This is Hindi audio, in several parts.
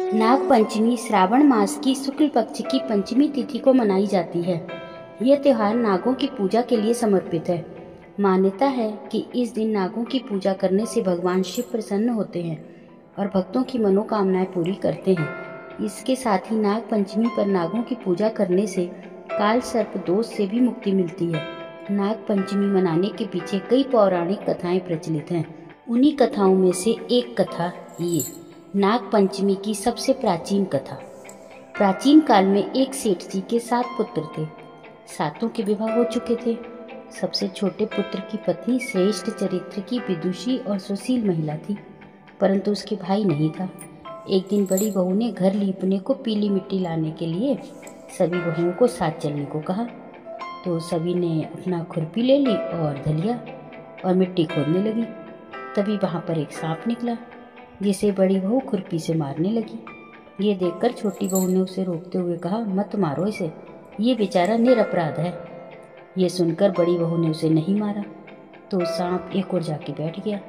नाग पंचमी श्रावण मास की शुक्ल पक्ष की पंचमी तिथि को मनाई जाती है। यह त्योहार नागों की पूजा के लिए समर्पित है। मान्यता है कि इस दिन नागों की पूजा करने से भगवान शिव प्रसन्न होते हैं और भक्तों की मनोकामनाएं पूरी करते हैं। इसके साथ ही नाग पंचमी पर नागों की पूजा करने से काल सर्प दोष से भी मुक्ति मिलती है। नाग पंचमी मनाने के पीछे कई पौराणिक कथाएं प्रचलित हैं। उन्हीं कथाओं में से एक कथा ये नाग पंचमी की सबसे प्राचीन कथा। प्राचीन काल में एक सेठ जी के 7 पुत्र थे। सातों के विवाह हो चुके थे। सबसे छोटे पुत्र की पत्नी श्रेष्ठ चरित्र की विदुषी और सुशील महिला थी, परंतु उसके भाई नहीं था। एक दिन बड़ी बहू ने घर लीपने को पीली मिट्टी लाने के लिए सभी बहुओं को साथ चलने को कहा, तो सभी ने अपना खुरपी ले ली और धलिया और मिट्टी खोदने लगी। तभी वहाँ पर एक सांप निकला, जिसे बड़ी बहू खुरपी से मारने लगी। ये देखकर छोटी बहू ने उसे रोकते हुए कहा, मत मारो इसे, ये बेचारा निरपराध है। ये सुनकर बड़ी बहू ने उसे नहीं मारा, तो सांप एक ओर जाके बैठ गया।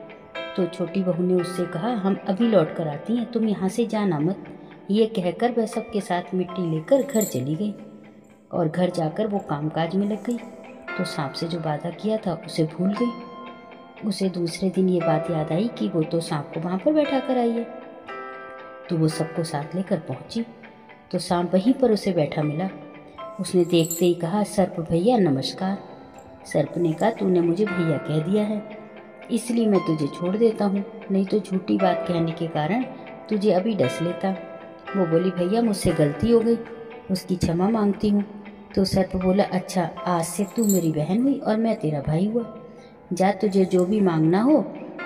तो छोटी बहू ने उससे कहा, हम अभी लौट कर आती हैं, तुम यहाँ से जाना मत। ये कहकर वह सबके साथ मिट्टी लेकर घर चली गई और घर जाकर वो कामकाज में लग गई। तो सांप से जो वादा किया था उसे भूल गई। उसे दूसरे दिन ये बात याद आई कि वो तो सांप को वहाँ पर बैठा कर आई है। तो वो सबको साथ लेकर पहुँची, तो सांप वहीं पर उसे बैठा मिला। उसने देखते ही कहा, सर्प भैया नमस्कार। सर्प ने कहा, तूने मुझे भैया कह दिया है, इसलिए मैं तुझे छोड़ देता हूँ, नहीं तो झूठी बात कहने के कारण तुझे अभी डस लेता। वो बोली, भैया मुझसे गलती हो गई, उसकी क्षमा मांगती हूँ। तो सर्प बोला, अच्छा आज से तू मेरी बहन हुई और मैं तेरा भाई हुआ, जा तुझे जो भी मांगना हो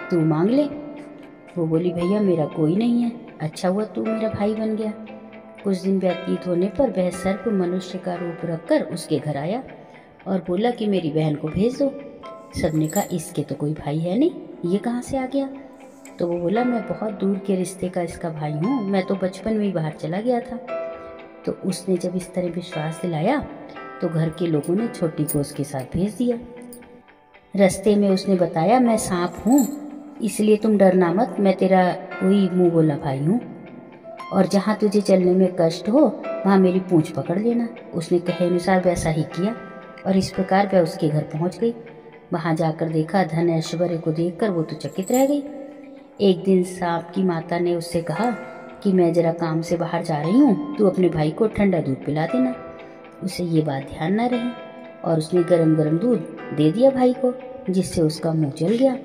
तू मांग ले। वो बोली, भैया मेरा कोई नहीं है, अच्छा हुआ तू मेरा भाई बन गया। कुछ दिन व्यतीत होने पर वह सर्प मनुष्य का रूप रखकर उसके घर आया और बोला कि मेरी बहन को भेज दो। सबने कहा, इसके तो कोई भाई है नहीं, ये कहाँ से आ गया? तो वो बोला, मैं बहुत दूर के रिश्ते का इसका भाई हूँ, मैं तो बचपन में ही बाहर चला गया था। तो उसने जब इस तरह विश्वास दिलाया तो घर के लोगों ने छोटी को उसके साथ भेज दिया। रास्ते में उसने बताया, मैं सांप हूँ, इसलिए तुम डरना मत, मैं तेरा कोई मुँह बोला भाई हूँ, और जहाँ तुझे चलने में कष्ट हो वहाँ मेरी पूँछ पकड़ लेना। उसने कहे अनुसार वैसा ही किया और इस प्रकार वह उसके घर पहुँच गई। वहाँ जाकर देखा, धन ऐश्वर्य को देखकर वो तो चकित रह गई। एक दिन सांप की माता ने उससे कहा कि मैं जरा काम से बाहर जा रही हूँ, तू अपने भाई को ठंडा दूध पिला देना। उसे ये बात ध्यान न रही और उसने गरम गरम दूध दे दिया भाई को, जिससे उसका मुँह जल गया।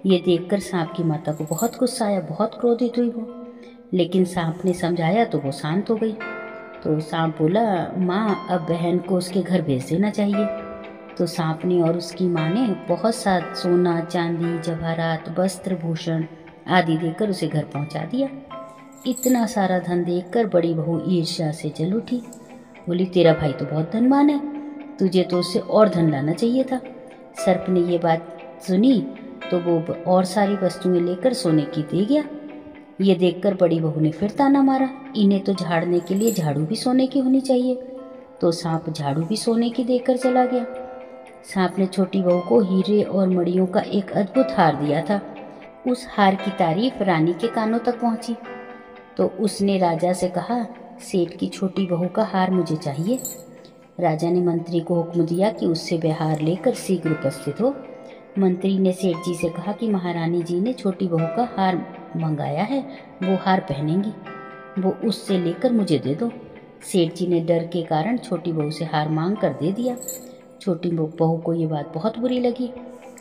ये देखकर सांप की माता को बहुत गुस्सा आया, बहुत क्रोधित हुई वो, लेकिन सांप ने समझाया तो वो शांत हो गई। तो सांप बोला, माँ अब बहन को उसके घर भेज देना चाहिए। तो सांप ने और उसकी माँ ने बहुत सा सोना चांदी जवाहरात वस्त्र भूषण आदि देकर उसे घर पहुँचा दिया। इतना सारा धन देखकर बड़ी बहू ईर्ष्या से जल उठी। बोली, तेरा भाई तो बहुत धनवान है, तुझे तो उससे और धन लाना चाहिए था। सर्प ने ये बात सुनी तो वो और सारी वस्तुएं लेकर सोने की दे गया। ये देखकर बड़ी बहू ने फिर ताना मारा, इन्हें तो झाड़ने के लिए झाड़ू भी सोने की होनी चाहिए। तो सांप झाड़ू भी सोने की देकर चला गया। सांप ने छोटी बहू को हीरे और मणियों का एक अद्भुत हार दिया था। उस हार की तारीफ रानी के कानों तक पहुंची, तो उसने राजा से कहा, सेठ की छोटी बहू का हार मुझे चाहिए। राजा ने मंत्री को हुक्म दिया कि उससे वह हार लेकर शीघ्र उपस्थित हो। मंत्री ने सेठ जी से कहा कि महारानी जी ने छोटी बहू का हार मंगाया है, वो हार पहनेंगी, वो उससे लेकर मुझे दे दो। सेठ जी ने डर के कारण छोटी बहू से हार मांग कर दे दिया। छोटी बहू को ये बात बहुत बुरी लगी।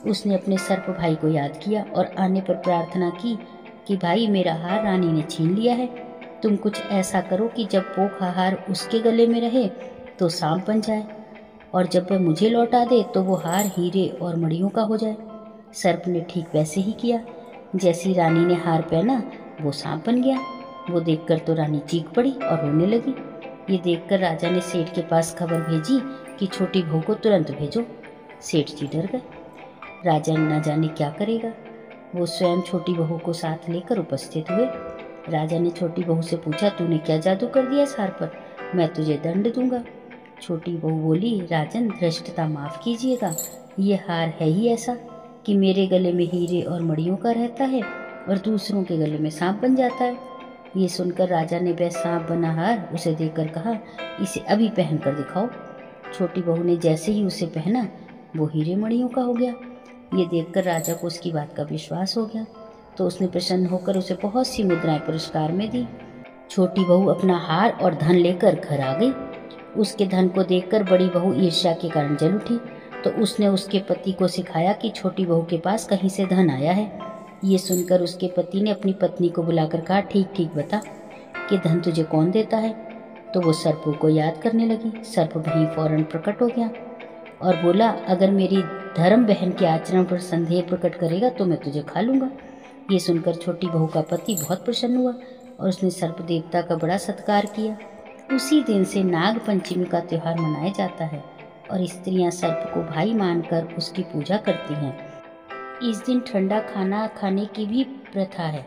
उसने अपने सर्प भाई को याद किया और आने पर प्रार्थना की कि भाई मेरा हार रानी ने छीन लिया है, तुम कुछ ऐसा करो कि जब वो हार उसके गले में रहे तो सांप बन जाए, और जब वह मुझे लौटा दे तो वो हार हीरे और मणियों का हो जाए। सर्प ने ठीक वैसे ही किया। जैसी रानी ने हार पहना वो सांप बन गया। वो देखकर तो रानी चीख पड़ी और रोने लगी। ये देखकर राजा ने सेठ के पास खबर भेजी कि छोटी बहू को तुरंत भेजो। सेठ जी डर गए। राजा न जाने क्या करेगा। वो स्वयं छोटी बहू को साथ लेकर उपस्थित हुए। राजा ने छोटी बहू से पूछा, तूने क्या जादू कर दिया इस हार पर, मैं तुझे दंड दूंगा। छोटी बहू बोली, राजन धृष्टता माफ कीजिएगा, ये हार है ही ऐसा कि मेरे गले में हीरे और मणियों का रहता है और दूसरों के गले में सांप बन जाता है। ये सुनकर राजा ने वह सांप बना हार उसे देकर कहा, इसे अभी पहन कर दिखाओ। छोटी बहू ने जैसे ही उसे पहना वो हीरे मणियों का हो गया। ये देखकर राजा को उसकी बात का विश्वास हो गया, तो उसने प्रसन्न होकर उसे बहुत सी मुद्राएं पुरस्कार में दी। छोटी बहू अपना हार और धन लेकर घर आ गई। उसके धन को देखकर बड़ी बहू ईर्ष्या के कारण जल उठी, तो उसने उसके पति को सिखाया कि छोटी बहू के पास कहीं से धन आया है। ये सुनकर उसके पति ने अपनी पत्नी को बुलाकर कहा, ठीक ठीक बता कि धन तुझे कौन देता है। तो वो सर्प को याद करने लगी। सर्प वहीं फौरन प्रकट हो गया और बोला, अगर मेरी धर्म बहन के आचरण पर संदेह प्रकट करेगा तो मैं तुझे खा लूँगा। ये सुनकर छोटी बहू का पति बहुत प्रसन्न हुआ और उसने सर्प देवता का बड़ा सत्कार किया। उसी दिन से नाग पंचमी का त्योहार मनाया जाता है और स्त्रियां सर्प को भाई मानकर उसकी पूजा करती हैं। इस दिन ठंडा खाना खाने की भी प्रथा है।